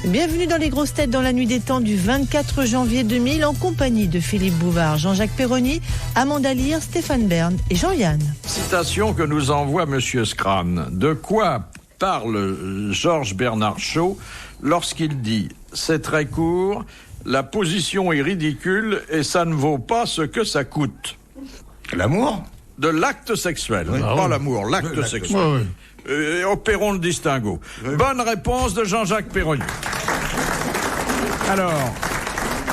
Bienvenue dans les grosses têtes dans la nuit des temps du 24 janvier 2000 en compagnie de Philippe Bouvard, Jean-Jacques Perroni, Amanda Lear, Stéphane Bern et Jean-Yann. Citation que nous envoie Monsieur Scran. De quoi parle Georges Bernard Shaw lorsqu'il dit « C'est très court, la position est ridicule et ça ne vaut pas ce que ça coûte ». L'amour ? De l'acte sexuel, oui. Pas l'amour, l'acte sexuel. Oui, oui. Opérons le distinguo. Oui. Bonne réponse de Jean-Jacques Perroni. Alors,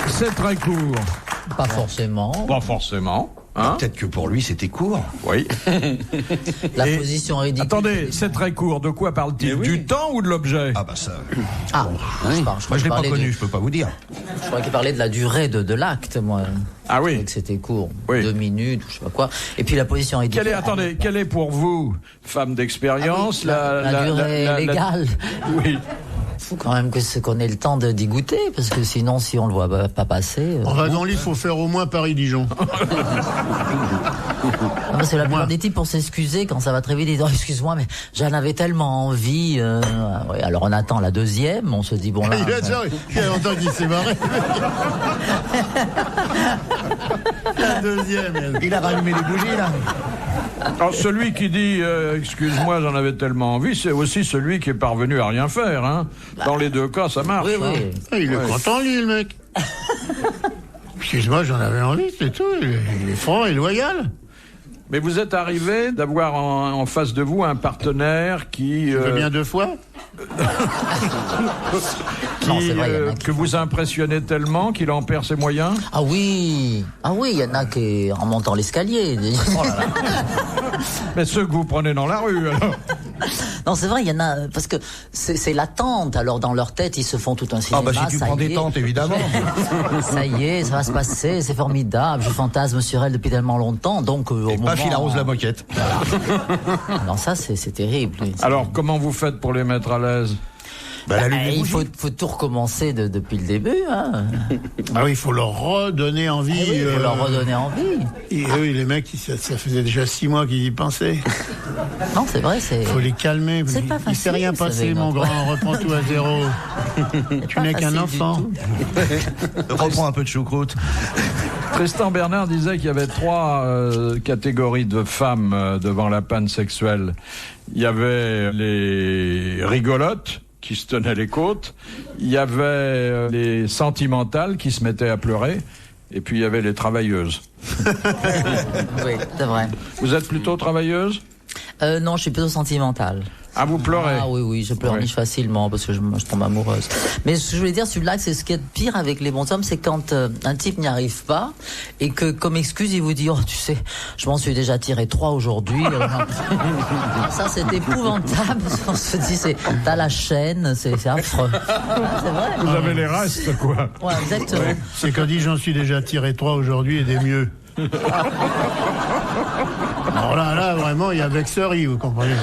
c'est très court. Pas forcément. Pas forcément. Hein? Peut-être que pour lui, c'était court. Oui. La position ridicule. Attendez, c'est très court. De quoi parle-t-il? Du temps ou de l'objet? Ah bah ça... Ah, oui. Moi, je l'ai pas connu, je peux pas vous dire. Je crois qu'il parlait de la durée de l'acte, moi. Ah oui. Que c'était court. Oui. 2 minutes, ou je sais pas quoi. Et puis la position ridicule. Quelle est pour vous, femme d'expérience, la durée légale? Oui. Faut quand même qu'on ait le temps d'y goûter, parce que sinon, si on le voit pas passer... Dans l'île, il faut faire au moins Paris-Dijon. Parce que la plupart des types, pour s'excuser, quand ça va très vite, ils disent « Oh, excuse-moi, mais j'en avais tellement envie... Oui, alors on attend la deuxième, on se dit « Bon là... » Il y a longtemps qu'il s'est barré. La deuxième. Il a rallumé les bougies, là. Alors, celui qui dit excuse-moi, j'en avais tellement envie, c'est aussi celui qui est parvenu à rien faire. Hein. Dans les deux cas, ça marche. Oui, hein. oui. Il est content, lui, le mec. Excuse-moi, j'en avais envie, c'est tout. Il est franc et loyal. Mais vous êtes arrivé d'avoir en face de vous un partenaire qui... Tu veux bien 2 fois Non, c'est vrai, il y en a qui que vous impressionnez tellement qu'il en perd ses moyens? Ah oui, il y en a qui, en montant l'escalier. Oh là là. Mais ceux que vous prenez dans la rue, alors. Non, c'est vrai, il y en a, parce que c'est l'attente. Alors, dans leur tête, ils se font tout un cinéma. Ah bah si tu prends des tentes, évidemment. Ça y est, ça va se passer, c'est formidable. Je fantasme sur elle depuis tellement longtemps, donc au moment... Pas fil à rose la moquette. Non, ça, c'est terrible. Alors, comment vous faites pour les mettre à l'aise? Il faut tout recommencer depuis le début. Hein. Ah oui, il faut leur redonner envie. Il faut leur redonner envie. Et oui, les mecs, ça faisait déjà 6 mois qu'ils y pensaient. Non, c'est vrai, Il faut les calmer. C'est pas facile. Il s'est rien passé, mon grand. Reprends tout à zéro. Tu n'es qu'un enfant. Reprends un peu de choucroute. Tristan Bernard disait qu'il y avait 3 catégories de femmes devant la panne sexuelle. Il y avait les rigolotes qui se tenaient les côtes, il y avait les sentimentales qui se mettaient à pleurer, et puis il y avait les travailleuses. Oui, c'est vrai. Vous êtes plutôt travailleuse? Non, je suis plutôt sentimentale. Ah, vous pleurez? Ah oui, je pleurniche facilement parce que je tombe amoureuse. Mais ce que je voulais dire, celui-là, c'est ce qui est pire avec les bons hommes, c'est quand un type n'y arrive pas et que, comme excuse, il vous dit « Oh, tu sais, je m'en suis déjà tiré 3 aujourd'hui. » Ça, c'est épouvantable. On se dit, t'as la chaîne, c'est affreux. C'est vrai. Vous avez les restes, quoi. Ouais, exactement. Ouais. C'est quand dit « J'en suis déjà tiré 3 aujourd'hui et des mieux ». Alors là, vraiment, il y a vexerie, vous comprenez.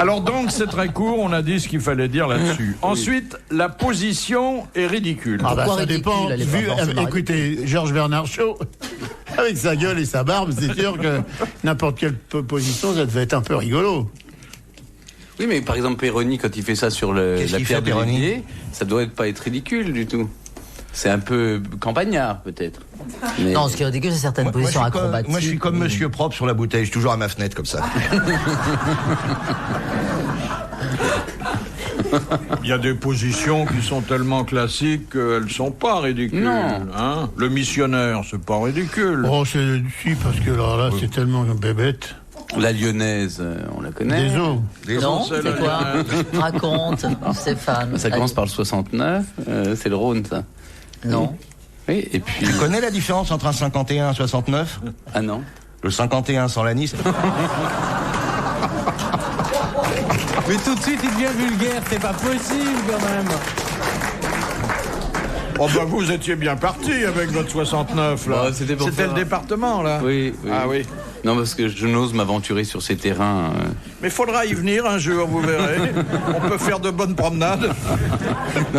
Alors donc, c'est très court, on a dit ce qu'il fallait dire là-dessus. Ensuite, la position est ridicule. Ah bah, ça ridicule, dépend. elle est pas forcément Écoutez, Georges Bernard Shaw, avec sa gueule et sa barbe, c'est sûr que n'importe quelle position, ça devait être un peu rigolo. Oui, mais par exemple, Perroni, quand il fait ça sur la pierre de l'évier, ça doit pas être ridicule du tout. C'est un peu campagnard, peut-être. Mais... Non, ce qui est ridicule, c'est certaines positions acrobatiques. Moi, je suis comme Monsieur Propre sur la bouteille. Je suis toujours à ma fenêtre, comme ça. Il y a des positions qui sont tellement classiques qu'elles sont pas ridicules. Non. Hein? Le missionnaire, c'est pas ridicule. Oh, c'est si, parce que là, c'est tellement bébête. La lyonnaise, on la connaît. Des os. Non, c'est quoi? Raconte, Stéphane. Ça commence par le 69, c'est le Rhône, ça. Non. Oui, et puis... Tu connais la différence entre un 51 et un 69? Ah non. Le 51 sans l'anis. Mais tout de suite, il devient vulgaire, c'est pas possible quand même. Oh bah vous étiez bien parti avec votre 69 là. Ouais, c'était le département là. Oui. Ah oui. Non, parce que je n'ose m'aventurer sur ces terrains. Mais faudra y venir un jour, vous verrez. On peut faire de bonnes promenades.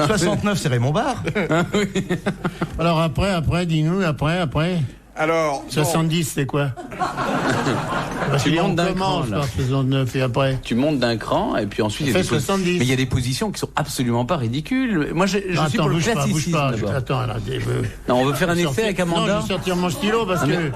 69, c'est Raymond Barre. Alors après, dis-nous, après. Alors, 70, c'est quoi? Parce Tu qu'on montes d'un cran, commence là. par 69 et après. Tu montes d'un cran et puis ensuite il y a Ça fait 70. mais il y a des positions qui sont absolument pas ridicules. Moi je Non, suis attends, pour le bouge pas, classicisme d'abord. Attends, là, Non, on veut faire un je vais essai avec Amanda. Non, je vais sortir mon stylo parce Ah, mais- que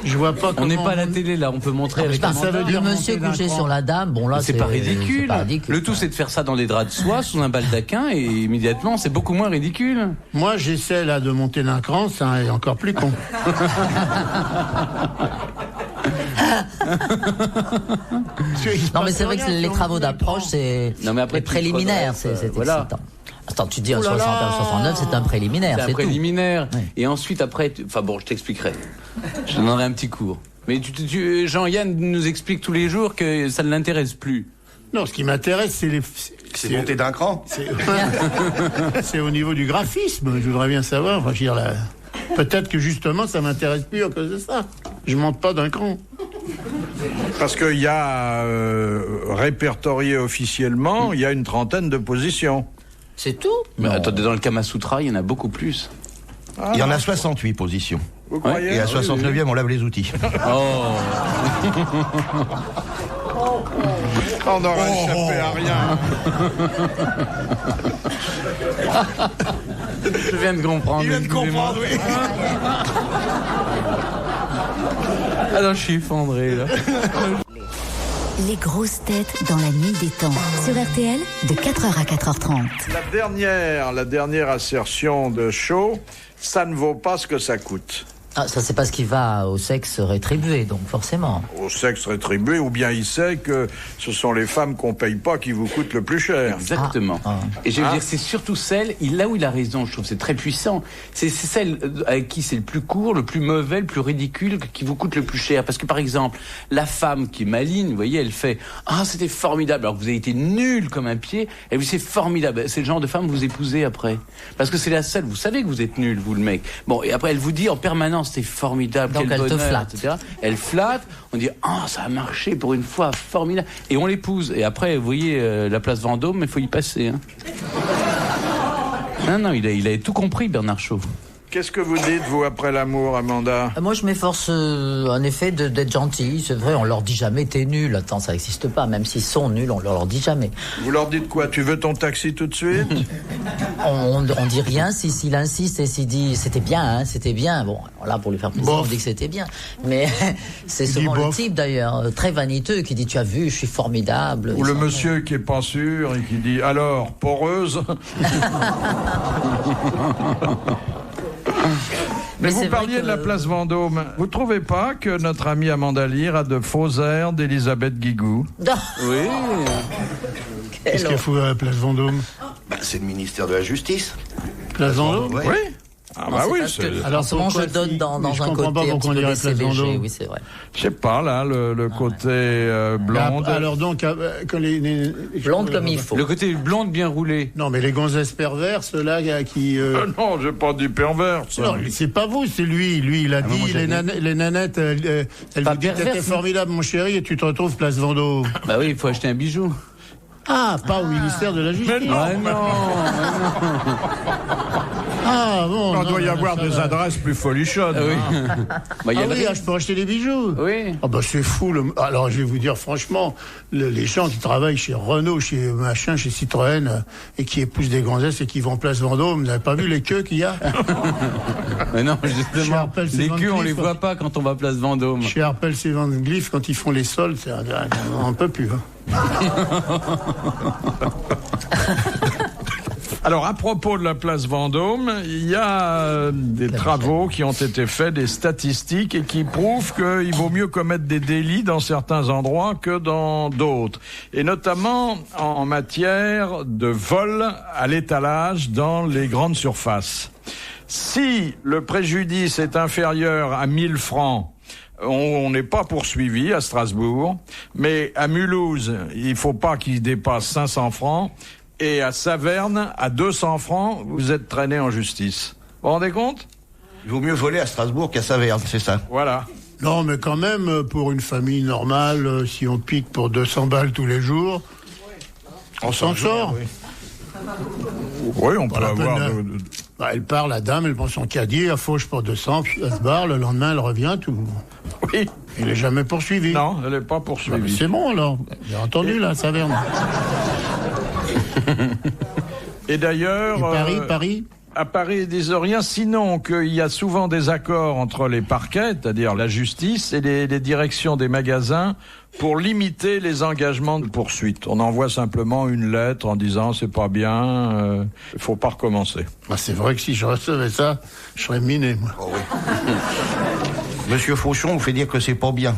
je vois pas comment... On n'est pas à la télé là, on peut montrer avec Putain, ça Amanda. veut dire le monsieur monter d'un couché cran. sur la dame, bon là C'est pas ridicule. c'est pas ridicule. Le tout c'est de faire ça dans des draps de soie sous un baldaquin et immédiatement c'est beaucoup moins ridicule. Moi, j'essaie là de monter d'un cran, ça est encore plus con. Non mais c'est vrai que les travaux d'approche, c'est Non, mais après, les tu préliminaires, te redresses, c'est voilà. excitant. Attends, tu dis un Oh là là 69, c'est un préliminaire, C'est un c'est tout. préliminaire. Ouais. Et ensuite après, enfin bon, je t'expliquerai. Je donnerai un petit cours. Mais Jean-Yann nous explique tous les jours que ça ne l'intéresse plus. Non, ce qui m'intéresse, c'est les... C'est monté d'un cran. C'est au niveau du graphisme, je voudrais bien savoir. Enfin, je veux dire, là, peut-être que justement, ça m'intéresse plus à cause de ça. Je monte pas d'un cran. parce qu'il y a répertorié officiellement, il y a une trentaine de positions. C'est tout. Mais Non. attendez, dans le Kama Sutra, il y en a beaucoup plus. Il y en a 68 positions. Vous croyez? Et à 69e, on lave les outils. Oh. On n'aura échappé à rien. Je viens de comprendre. Il vient de excusez-moi. comprendre, oui. Ah non, je suis effondré là. Les grosses têtes dans la nuit des temps. Sur RTL, de 4h à 4h30. La dernière assertion de Shaw, ça ne vaut pas ce que ça coûte. Ah, ça c'est parce qu'il va au sexe rétribué, donc forcément. Au sexe rétribué, ou bien il sait que ce sont les femmes qu'on paye pas qui vous coûtent le plus cher. Exactement. Ah. Et je veux dire, c'est surtout celle, là où il a raison, je trouve, c'est très puissant. C'est celle avec qui c'est le plus court, le plus mauvais, le plus ridicule, qui vous coûte le plus cher. Parce que par exemple, la femme qui est maligne, vous voyez, elle fait « Ah, c'était formidable », alors que vous avez été nul comme un pied, elle vous dit « C'est formidable ». C'est le genre de femme que vous épousez après. Parce que c'est la seule, vous savez que vous êtes nul, vous le mec. Bon, et après elle vous dit en permanence « C'est formidable », donc quel elle te bonheur, flatte. etc. Elle flatte, on dit « Ah, ça a marché pour une fois, formidable ». Et on l'épouse. Et après, vous voyez, la place Vendôme, il faut y passer. Hein. Non, il a tout compris, Bernard Shaw. Qu'est-ce que vous dites, vous, après l'amour, Amanda? Moi, je m'efforce, en effet, d'être gentil. C'est vrai, on leur dit jamais t'es nul. Attends, ça n'existe pas. Même s'ils sont nuls, on leur dit jamais. Vous leur dites quoi? Tu veux ton taxi tout de suite? On dit rien s'il insiste et s'il dit c'était bien, hein, c'était bien. Bon, là, pour lui faire plaisir, Bof. on dit que c'était bien. Mais c'est Il souvent dit le bof. type, d'ailleurs, très vaniteux, qui dit tu as vu, je suis formidable. Ou le monsieur qui est pas sûr et qui dit alors, poreuse? Mais c'est vous vrai parliez que- de la place Vendôme. Vous trouvez pas que notre amie Amanda Lear a de faux airs d'Elisabeth Guigou? Oui. Qu'est-ce qu'il faut à la place Vendôme? Bah, c'est le ministère de la Justice. Place Vendôme? Ouais. Oui. Ah bah c'est oui, parce que, c'est... Alors, en ce moment, je pourquoi donne si- dans mais je un comprends côté pas un pourquoi petit on peu dirait des place CBG, Vendôme. oui, c'est vrai. Je sais pas, là, le côté blonde. Alors donc, quand les Blonde comme il faut. Le côté blonde bien roulé. Non, mais les gonzesses perverses, là, qui... Non, j'ai pas dit perverse. Non, c'est pas vous, c'est lui. Lui, il a dit, moi, j'ai les nanettes, elles Pas vous disent perverse, t'étais hein. formidable, mon chéri, et tu te retrouves place Vendôme. Bah oui, il faut acheter un bijou. Ah, pas au ministère de la Justice. Mais non, Ah non. Ah, bon. il doit y avoir des adresses plus folichonnes. Ah oui. hein. Bah, il y Ah a le oui, je peux acheter des bijoux. Oui. Ah bah c'est fou. Alors je vais vous dire franchement, les gens qui travaillent chez Renault, chez machin, chez Citroën, et qui épousent des gonzesses et qui vont place Vendôme, vous n'avez pas vu les queues qu'il y a? Mais non, Je justement, rappelle, c'est les Van queues, on Cleef, les quoi. voit pas quand on va place Vendôme. Chez Arpels et Van Cleef, quand ils font les soldes, on peut plus. Hein. Alors, à propos de la place Vendôme, il y a des travaux qui ont été faits, des statistiques, et qui prouvent qu'il vaut mieux commettre des délits dans certains endroits que dans d'autres. Et notamment en matière de vol à l'étalage dans les grandes surfaces. Si le préjudice est inférieur à 1000 francs, on n'est pas poursuivi à Strasbourg, mais à Mulhouse, il faut pas qu'il dépasse 500 francs, et à Saverne, à 200 francs, vous êtes traîné en justice. Vous vous rendez compte? Il vaut mieux voler à Strasbourg qu'à Saverne, c'est ça. Voilà. Non, mais quand même, pour une famille normale, si on pique pour 200 balles tous les jours, on s'en sort. Oui, on peut la avoir peine, Bah, elle part, la dame, elle prend son caddie, elle fauche pour 200, puis elle se barre, le lendemain, elle revient, tout. Oui. Il n'est jamais poursuivi. Non, elle n'est pas Bah, mais poursuivie. c'est bon, alors. J'ai entendu, là, Saverne. Et d'ailleurs... Et Paris À Paris, ils disent rien, sinon qu'il y a souvent des accords entre les parquets, c'est-à-dire la justice, et les directions des magasins pour limiter les engagements de poursuite. On envoie simplement une lettre en disant c'est pas bien, il faut pas recommencer. Ah, c'est vrai que si je recevais ça, je serais miné, moi. Oh, oui. Monsieur Fauchon vous fait dire que c'est pas bien.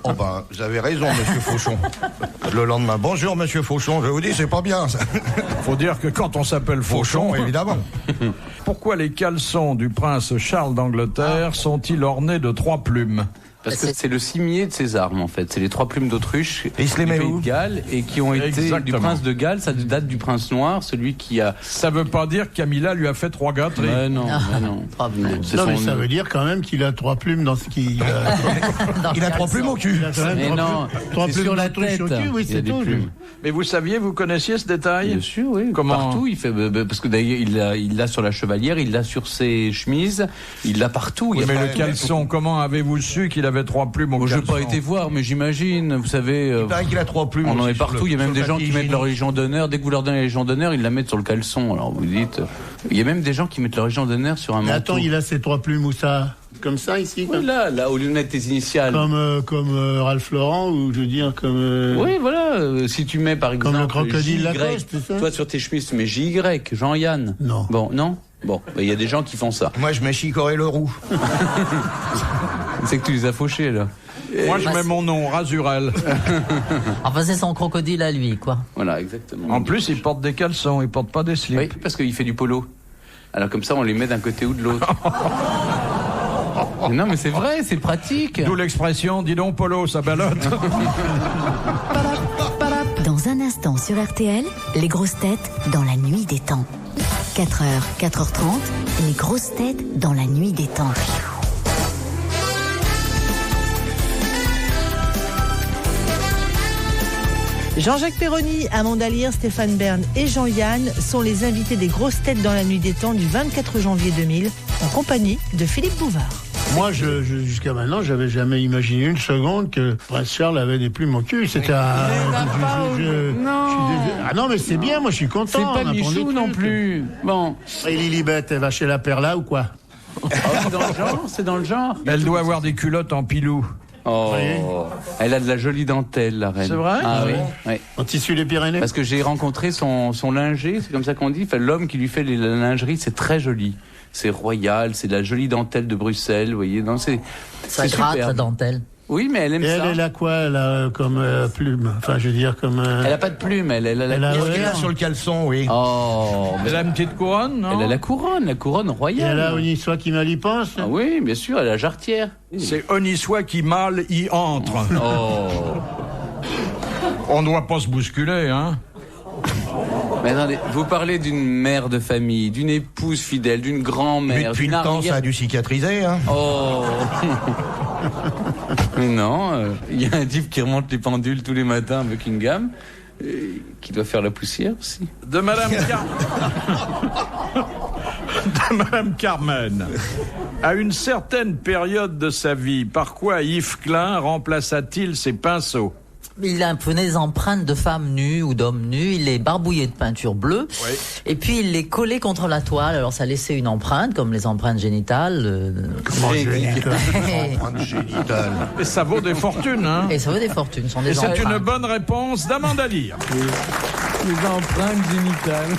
Oh ben, vous avez raison, monsieur Fauchon. Le lendemain, bonjour monsieur Fauchon, je vous dis, c'est pas bien ça. Faut dire que quand on s'appelle Fauchon, Fauchon, évidemment. Pourquoi les caleçons du prince Charles d'Angleterre sont-ils ornés de 3 plumes? Parce que c'est le cimier de ses armes, en fait. C'est les 3 plumes d'Autruche Et il se les du met pays où de Galles et qui ont été Exactement. du prince de Galles. Ça date du prince noir, celui qui a... Ça veut pas dire que Camilla lui a fait 3 gâteries. Mais non, mais non. C'est Non, mais son- ça veut dire quand même qu'il a 3 plumes dans ce qu'il... Il a 3 plumes au cul. Il a quand même Mais non, trois c'est plumes sur la d'Autruche tête. au cul, oui, Il y a c'est des tout. plumes. Mais vous saviez, vous connaissiez ce détail? Bien sûr, oui. Comment? Partout, il fait, parce que d'ailleurs, il l'a sur la chevalière, il l'a sur ses chemises, il l'a partout. Oui, Il y a mais pas- le caleçon, comment avez-vous su qu'il avait 3 plumes au Moi, je caleçon? n'ai pas été voir, mais j'imagine, vous savez, Il paraît qu'il a 3 plumes. on en aussi est sur partout. le- Il y a même sur des le gens qui papier mettent leur hygiénique. Légion d'honneur. Dès que vous leur donnez la Légion d'honneur, ils la mettent sur le caleçon. Alors vous dites, il y a même des gens qui mettent leur Légion d'honneur sur un Mais manteau. attends, il a ces 3 plumes où ça? Comme ça, ici? Oui, là, au lieu de mettre tes initiales. Comme Ralph Lauren, ou je veux dire, comme... Oui, voilà. Si tu mets par exemple Comme le crocodile JY, Lacoste, c'est ça? toi sur tes chemises tu mets JY, Jean-Yann. Non. Bon, non. Bon, il y a des gens qui font ça. Moi, je mets Chicoré le roux. C'est que tu les as fauchés là. Moi, je mets mon nom, Razurel. Enfin, c'est son crocodile à lui, quoi. Voilà, exactement. En plus, il porte des caleçons, il porte pas des slips. Oui, parce qu'il fait du polo. Alors comme ça, on les met d'un côté ou de l'autre. Non, mais c'est vrai, c'est pratique. D'où l'expression, dis donc Polo, ça ballotte. Dans un instant sur RTL, les grosses têtes dans la nuit des temps. 4h, 4h30, les grosses têtes dans la nuit des temps. Jean-Jacques Perroni, Amanda Lear, Stéphane Bern et Jean-Yann sont les invités des grosses têtes dans la nuit des temps du 24 janvier 2000 en compagnie de Philippe Bouvard. Moi, jusqu'à maintenant, j'avais jamais imaginé une seconde que Prince Charles avait des plumes au cul. C'était un... Ah non, mais c'est bien, moi je suis content. C'est pas on apprend des Michou non trucs. plus. Bon. Et Lilibet, elle va chez la Perla ou quoi? C'est dans le genre, c'est dans le genre. Elle doit avoir des culottes en pilou. Oh, Oui. elle a de la jolie dentelle, la reine. C'est vrai? Ah oui. Oui. En tissu des Pyrénées? Parce que j'ai rencontré son linger, c'est comme ça qu'on dit. Enfin, l'homme qui lui fait la lingerie, c'est très joli. C'est royal, c'est de la jolie dentelle de Bruxelles, vous voyez. Non, Ça c'est gratte super. la dentelle. Oui, mais elle aime Et ça. elle a quoi, elle a comme plume? Enfin, je veux dire, comme... Elle a pas de plume, elle a Elle a- la Qu'est-ce qu'il ouais. a sur le caleçon, oui. Oh, mais Elle a une petite couronne, non? elle a la couronne Et royale. elle a une histoire qui mal y pense? Ah oui, bien sûr, elle a la jarretière. C'est Onissois qui mal y entre. Oh. On ne doit pas se bousculer, hein? Mais attendez, vous parlez d'une mère de famille, d'une épouse fidèle, d'une Mais grand-mère. depuis d'une le temps, arrière- ça a dû cicatriser, hein. Oh. Mais non, il y a un type qui remonte les pendules tous les matins à Buckingham, qui doit faire la poussière aussi. De Madame de Madame Carmen. À une certaine période de sa vie, par quoi Yves Klein remplaça-t-il ses pinceaux? Il a prenait des empreintes de femmes nues ou d'hommes nus, il les barbouillait de peinture bleue, Oui. et puis il les collait contre la toile, alors ça laissait une empreinte, comme les empreintes génitales. Empreinte génitale. Et ça vaut des fortunes, hein? Et ça vaut des fortunes, ce sont Et des c'est empreintes. une bonne réponse d'Amanda Lear. Les empreintes génitales.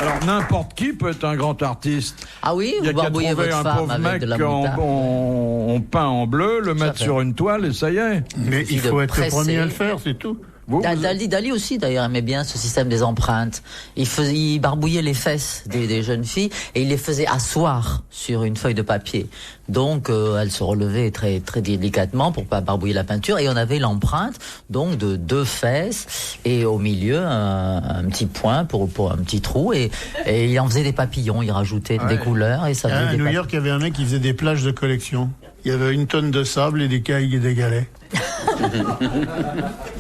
Alors, n'importe qui peut être un grand artiste. Ah oui, Il y a vous qu'à barbouillez trouver votre un femme pauvre avec mec de la qu'on moutarde. on peint en bleu, le mettre fait. sur une toile et ça y est. Mais il de faut être le presser. premier à le faire, c'est tout. Vous, Dali aussi d'ailleurs aimait bien ce système des empreintes. Il barbouillait les fesses des jeunes filles et il les faisait asseoir sur une feuille de papier. Donc elles se relevaient très très délicatement pour pas barbouiller la peinture et on avait l'empreinte donc de 2 fesses et au milieu un petit point pour un petit trou et il en faisait des papillons, il rajoutait des couleurs et ça faisait À des New papillons. York, il y avait un mec qui faisait des plages de collection. Il y avait 1 tonne de sable et des cailles et des galets.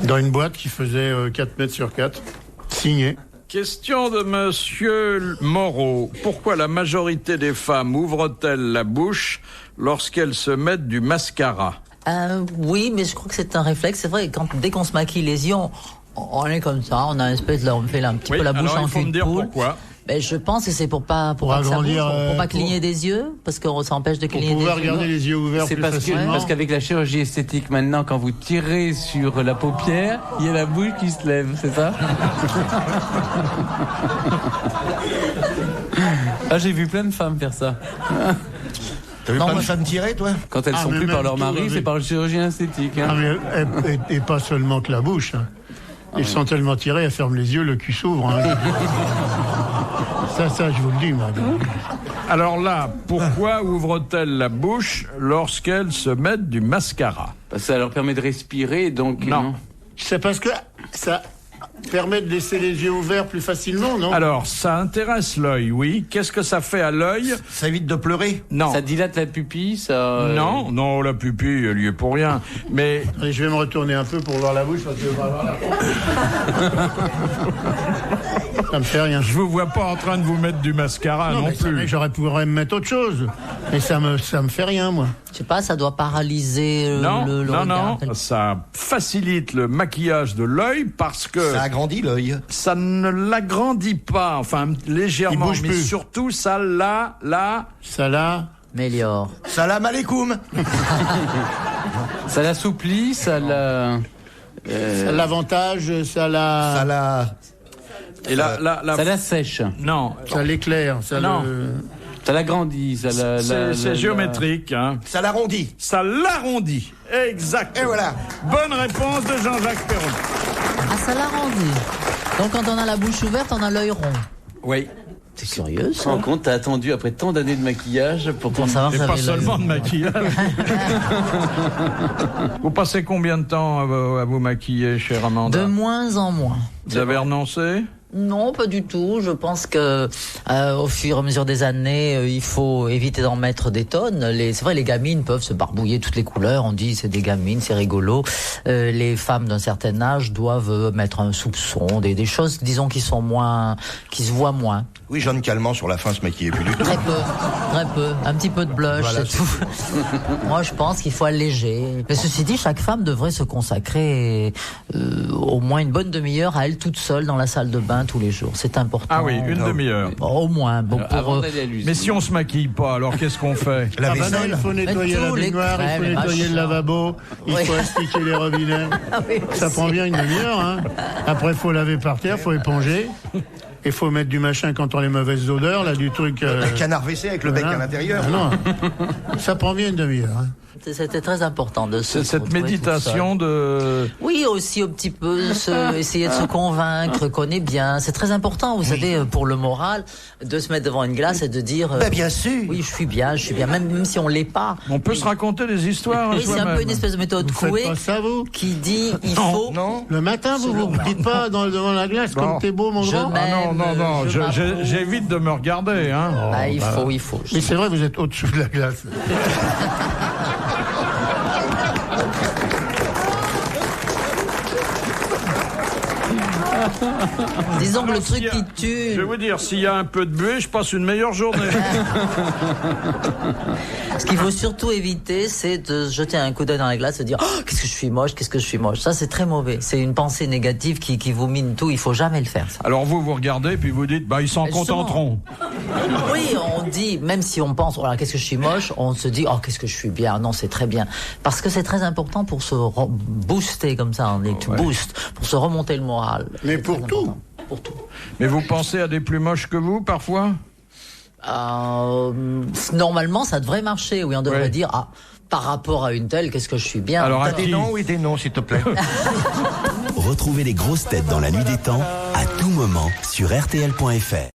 Dans une boîte qui faisait 4 mètres sur 4. Signé. Question de Monsieur Moreau. Pourquoi la majorité des femmes ouvrent-elles la bouche lorsqu'elles se mettent du mascara? Oui, mais je crois que c'est un réflexe. C'est vrai, dès qu'on se maquille les yeux, on est comme ça, on a une espèce de, on fait un petit peu la bouche en cul de poule. Pourquoi. Ben, je pense que c'est pour agrandir, pour pas cligner des yeux, parce que ça empêche de cligner des yeux. Pour pouvoir garder les yeux ouverts C'est plus facilement. parce qu'avec la chirurgie esthétique maintenant, quand vous tirez sur la paupière, il y a la bouche qui se lève, c'est ça? Ah, j'ai vu plein de femmes faire ça. T'as vu pas de femmes tirer, toi? Quand elles sont plus par leur mari, c'est par le chirurgien esthétique. Hein. Et pas seulement que la bouche. Hein. Ils sont tellement tirés, elles ferment les yeux, le cul s'ouvre. Hein. Ça, je vous le dis, madame. Alors là, pourquoi ouvrent-elles la bouche lorsqu'elles se mettent du mascara? Ça leur permet de respirer, donc... Non. C'est parce que ça permet de laisser les yeux ouverts plus facilement, non? Alors, ça intéresse l'œil, oui. Qu'est-ce que ça fait à l'œil? Ça évite de pleurer? Non. Ça dilate la pupille, ça... Non, la pupille, elle y est pour rien. Mais... Allez, je vais me retourner un peu pour voir la bouche, parce que je vais pas voir la Ça me fait rien. Je vous vois pas en train de vous mettre du mascara non plus. J'aurais pu me mettre autre chose. Mais ça me fait rien, moi. Je sais pas, ça doit paralyser le regard. Non, ça facilite le maquillage de l'œil parce que... Ça agrandit l'œil. Ça ne l'agrandit pas, enfin légèrement, Il bouge mais plus. surtout ça Méliore. Salam alaikum. Ça l'assouplit, ça la... Ça a l'avantage, ça la... Ça la... Et ça la sèche. Non. Ça l'éclaire, ça Non. Ça l'agrandit, ça la... C'est géométrique, hein. Ça l'arrondit. Ça l'arrondit. Exactement. Et voilà. Bonne réponse de Jean-Jacques Perron. Ah, ça l'arrondit. Donc quand on a la bouche ouverte, on a l'œil rond. Oui. C'est curieux, Tu te ça. rends compte, t'as attendu après tant d'années de maquillage pour savoir Et ça pas avait l'œil. seulement de maquillage. Vous passez combien de temps à vous maquiller, chère Amanda? De moins en moins. Vous avez renoncé? Non, pas du tout. Je pense que au fur et à mesure des années, il faut éviter d'en mettre des tonnes. C'est vrai, les gamines peuvent se barbouiller toutes les couleurs. On dit c'est des gamines, c'est rigolo. Les femmes d'un certain âge doivent mettre un soupçon, des choses, disons, qui se voient moins. Oui, Jeanne Calment sur la fin se maquillait plus du tout. Très peu. Un petit peu de blush, Voilà, c'est tout. Moi, je pense qu'il faut alléger. Mais ceci dit, chaque femme devrait se consacrer au moins une bonne demi-heure à elle toute seule dans la salle de bain tous les jours. C'est important. Ah oui, une demi-heure. Au moins. Bon, avant d'aller à l'usine. Mais si on se maquille pas, alors qu'est-ce qu'on fait? La Ah bah non, vaisselle. il faut nettoyer la tous les baignoire, il faut crèmes, nettoyer le machin. lavabo, il Oui. faut astiquer les robinets. Ah oui, Ça aussi. prend bien une demi-heure. Hein. Après, il faut laver par terre, il faut éponger. Il faut mettre du machin quand on a les mauvaises odeurs, là, du truc... Un canard WC avec le bec à l'intérieur. Ah non, ça prend bien une demi-heure. Hein. C'était très important de se Cette retrouver méditation tout seul. de... Oui, aussi un petit peu essayer de se convaincre qu'on est bien. C'est très important, vous savez, pour le moral, de se mettre devant une glace et de dire... Ben, bien sûr. Oui, je suis bien, même si on l'est pas. On peut se raconter des histoires à Oui, c'est un soi-même. peu une espèce de méthode Vous faites couée pas ça, vous? qui dit il faut... Non. Le matin, vous vous dites pas devant la glace, comme t'es beau, mon Je grand? Ah non, Même, non, je m'approuve. j'évite de me regarder, hein. Ah, il faut. Mais c'est vrai, vous êtes au-dessus de la glace. Disons que le Alors, truc s'il y a- qui tue... Je vais vous dire, s'il y a un peu de buée, je passe une meilleure journée. Ce qu'il faut surtout éviter, c'est de se jeter un coup d'œil dans la glace et de dire oh, qu'est-ce que je suis moche. Ça, c'est très mauvais. C'est une pensée négative qui vous mine tout. Il faut jamais le faire, ça. Alors vous regardez, puis vous dites, bah ils s'en Mais justement. contenteront. Oui, on dit, même si on pense, voilà, qu'est-ce que je suis moche, on se dit, oh, qu'est-ce que je suis bien. Non, c'est très bien. Parce que c'est très important pour se booster comme ça, on dit, tu boostes, pour se remonter le moral. Mais C'est pour très tout. important. Pour tout. Mais vous pensez à des plus moches que vous, parfois? Normalement, ça devrait marcher. Oui, on devrait Ouais. dire, ah, par rapport à une telle, qu'est-ce que je suis bien. Alors, T'as à des qui? noms? Oui, des noms, s'il te plaît. Retrouvez les grosses têtes dans la nuit des temps à tout moment sur RTL.fr.